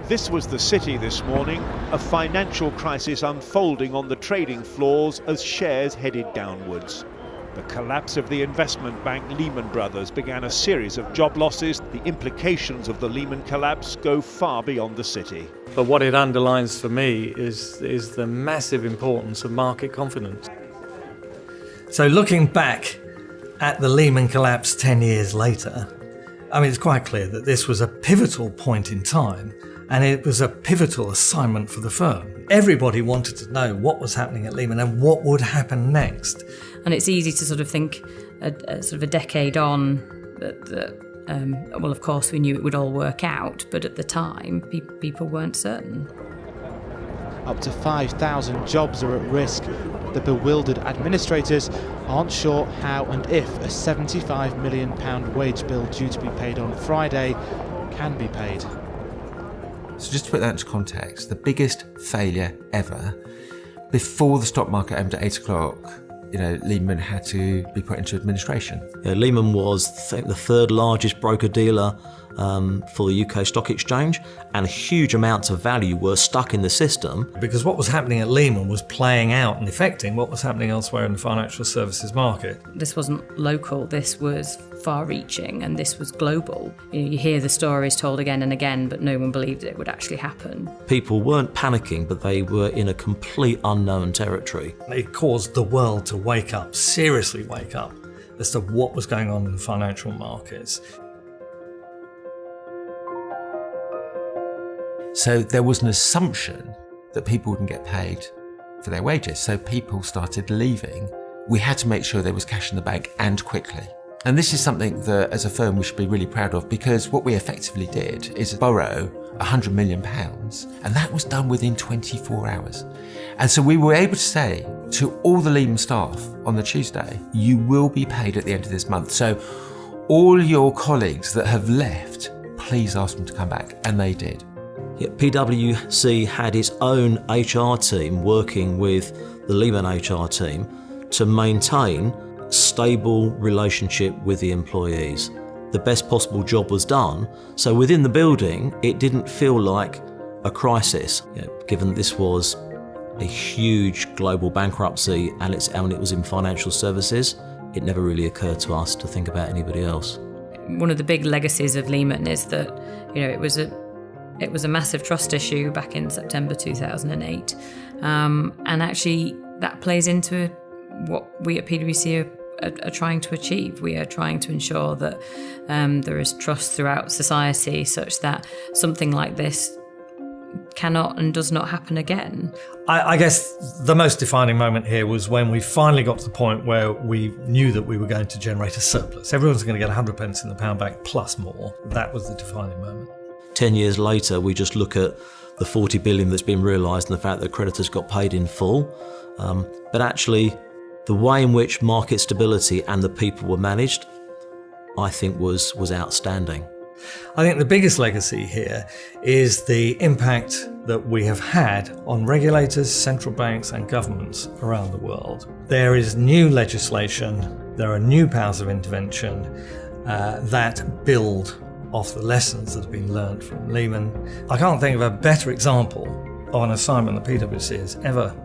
This was the city this morning, a financial crisis unfolding on the trading floors as shares headed downwards. The collapse of the investment bank Lehman Brothers began a series of job losses. The implications of the Lehman collapse go far beyond the city. But what it underlines for me is the massive importance of market confidence. So looking back at the Lehman collapse 10 years later, I mean, it's quite clear that this was a pivotal point in time, and it was a pivotal assignment for the firm. Everybody wanted to know what was happening at Lehman and what would happen next. And it's easy to sort of think, sort of a decade on, well, of course, we knew it would all work out, but at the time, people weren't certain. Up to 5,000 jobs are at risk. The bewildered administrators aren't sure how and if a £75 million wage bill due to be paid on Friday can be paid. So just to put that into context, the biggest failure ever, before the stock market opened at 8 o'clock, Lehman had to be put into administration. Yeah, Lehman was, I think, the third largest broker-dealer for the UK Stock Exchange, and huge amounts of value were stuck in the system. Because what was happening at Lehman was playing out and affecting what was happening elsewhere in the financial services market. This wasn't local, this was far-reaching, and this was global. You hear the stories told again and again, but no one believed it would actually happen. People weren't panicking, but they were in a complete unknown territory. It caused the world to wake up, seriously wake up, as to what was going on in the financial markets. So there was an assumption that people wouldn't get paid for their wages. So people started leaving. We had to make sure there was cash in the bank, and quickly. And this is something that as a firm we should be really proud of, because what we effectively did is borrow £100 million, and that was done within 24 hours. And so we were able to say to all the Lehman staff on the Tuesday, you will be paid at the end of this month. So all your colleagues that have left, please ask them to come back. And they did. Yeah, PwC had its own HR team working with the Lehman HR team to maintain stable relationship with the employees. The best possible job was done, so within the building it didn't feel like a crisis. Given this was a huge global bankruptcy and it was in financial services, it never really occurred to us to think about anybody else. One of the big legacies of Lehman is that it was a massive trust issue back in September 2008, and actually that plays into what we at PwC are trying to achieve. We are trying to ensure that there is trust throughout society such that something like this cannot and does not happen again. I guess the most defining moment here was when we finally got to the point where we knew that we were going to generate a surplus. Everyone's going to get 100 pence in the pound bank plus more. That was the defining moment. 10 years later, we just look at the 40 billion that's been realised and the fact that creditors got paid in full. But actually, the way in which market stability and the people were managed, I think was outstanding. I think the biggest legacy here is the impact that we have had on regulators, central banks and governments around the world. There is new legislation, there are new powers of intervention that build off the lessons that have been learned from Lehman. I can't think of a better example of an assignment that PwC has ever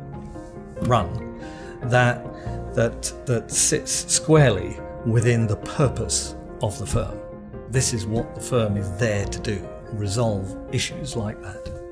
run that sits squarely within the purpose of the firm. This is what the firm is there to do, resolve issues like that.